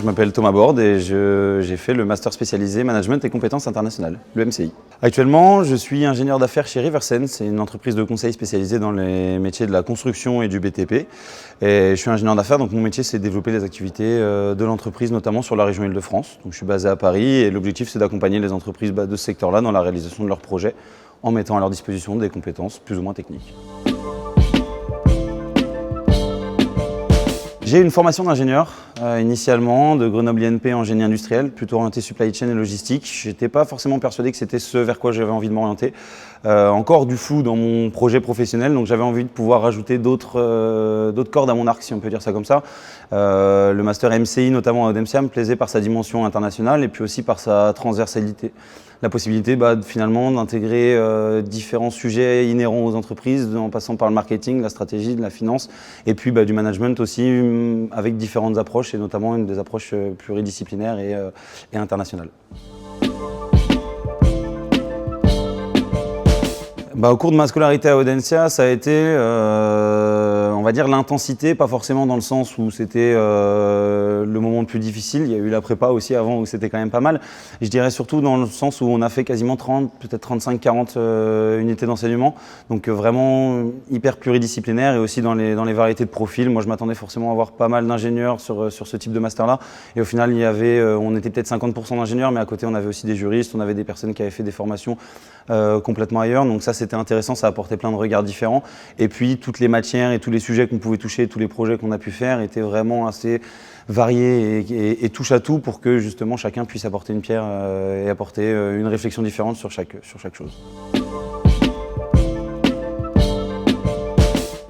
m'appelle Thomas Borde et j'ai fait le master spécialisé Management et compétences internationales, le MCI. Actuellement, je suis ingénieur d'affaires chez Riversen, c'est une entreprise de conseil spécialisée dans les métiers de la construction et du BTP. Et je suis ingénieur d'affaires, donc mon métier c'est de développer les activités de l'entreprise, notamment sur la région Île-de-France. Donc je suis basé à Paris et l'objectif c'est d'accompagner les entreprises de ce secteur-là dans la réalisation de leurs projets en mettant à leur disposition des compétences plus ou moins techniques. J'ai une formation d'ingénieur initialement de Grenoble INP en génie industriel, plutôt orienté supply chain et logistique. Je n'étais pas forcément persuadé que c'était ce vers quoi j'avais envie de m'orienter. Encore du flou dans mon projet professionnel, donc j'avais envie de pouvoir rajouter d'autres cordes à mon arc, si on peut dire ça comme ça. Le master MCI, notamment à Audencia, me plaisait par sa dimension internationale et puis aussi par sa transversalité. La possibilité finalement d'intégrer différents sujets inhérents aux entreprises, en passant par le marketing, la stratégie, la finance, et puis du management aussi, avec différentes approches, et notamment des approches pluridisciplinaires et internationales. Au cours de ma scolarité à Audencia, ça a été, on va dire, l'intensité, pas forcément dans le sens où c'était le moment le plus difficile. Il y a eu la prépa aussi avant où c'était quand même pas mal. Et je dirais surtout dans le sens où on a fait quasiment 30, peut-être 35-40 unités d'enseignement. Donc vraiment hyper pluridisciplinaire et aussi dans les variétés de profils. Moi, je m'attendais forcément à avoir pas mal d'ingénieurs sur ce type de master-là. Et au final, on était peut-être 50% d'ingénieurs, mais à côté, on avait aussi des juristes, on avait des personnes qui avaient fait des formations complètement ailleurs. Donc ça, c'était intéressant, ça apportait plein de regards différents. Et puis, toutes les matières et tous les sujets qu'on pouvait toucher, tous les projets qu'on a pu faire étaient vraiment assez variés et touche à tout pour que justement chacun puisse apporter une pierre et apporter une réflexion différente sur chaque chose.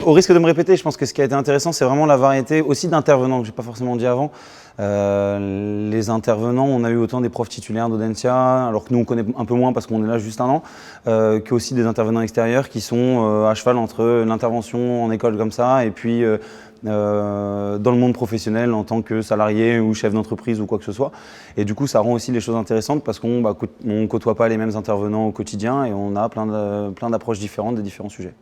Au risque de me répéter, je pense que ce qui a été intéressant, c'est vraiment la variété aussi d'intervenants que je n'ai pas forcément dit avant. Les intervenants, on a eu autant des profs titulaires d'Audencia, alors que nous on connaît un peu moins parce qu'on est là juste un an, qu'aussi des intervenants extérieurs qui sont à cheval entre l'intervention en école comme ça et puis dans le monde professionnel en tant que salarié ou chef d'entreprise ou quoi que ce soit. Et du coup, ça rend aussi les choses intéressantes parce qu'on ne côtoie pas les mêmes intervenants au quotidien et on a plein d'approches différentes des différents sujets.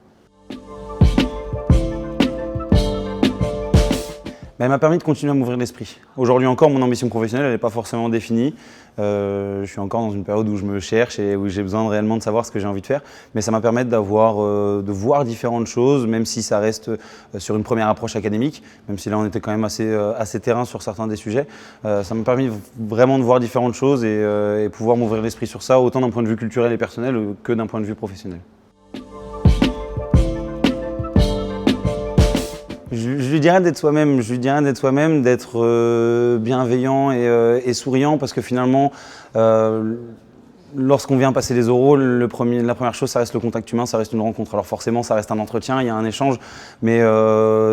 Elle m'a permis de continuer à m'ouvrir l'esprit. Aujourd'hui encore, mon ambition professionnelle, elle n'est pas forcément définie. Je suis encore dans une période où je me cherche et où j'ai besoin réellement de savoir ce que j'ai envie de faire. Mais ça m'a permis de voir différentes choses, même si ça reste sur une première approche académique, même si là on était quand même assez terrain sur certains des sujets. Ça m'a permis vraiment de voir différentes choses et pouvoir m'ouvrir l'esprit sur ça, autant d'un point de vue culturel et personnel que d'un point de vue professionnel. Je lui dirais d'être soi-même, d'être bienveillant et souriant parce que finalement, lorsqu'on vient passer les oraux, la première chose, ça reste le contact humain, ça reste une rencontre. Alors forcément, ça reste un entretien, il y a un échange, mais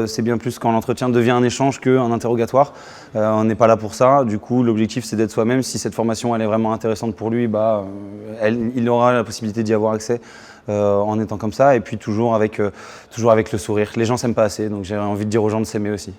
c'est bien plus quand l'entretien devient un échange qu'un interrogatoire. On n'est pas là pour ça. Du coup, l'objectif, c'est d'être soi-même. Si cette formation, elle est vraiment intéressante pour lui, il aura la possibilité d'y avoir accès en étant comme ça. Et puis toujours avec le sourire. Les gens s'aiment pas assez, donc j'ai envie de dire aux gens de s'aimer aussi.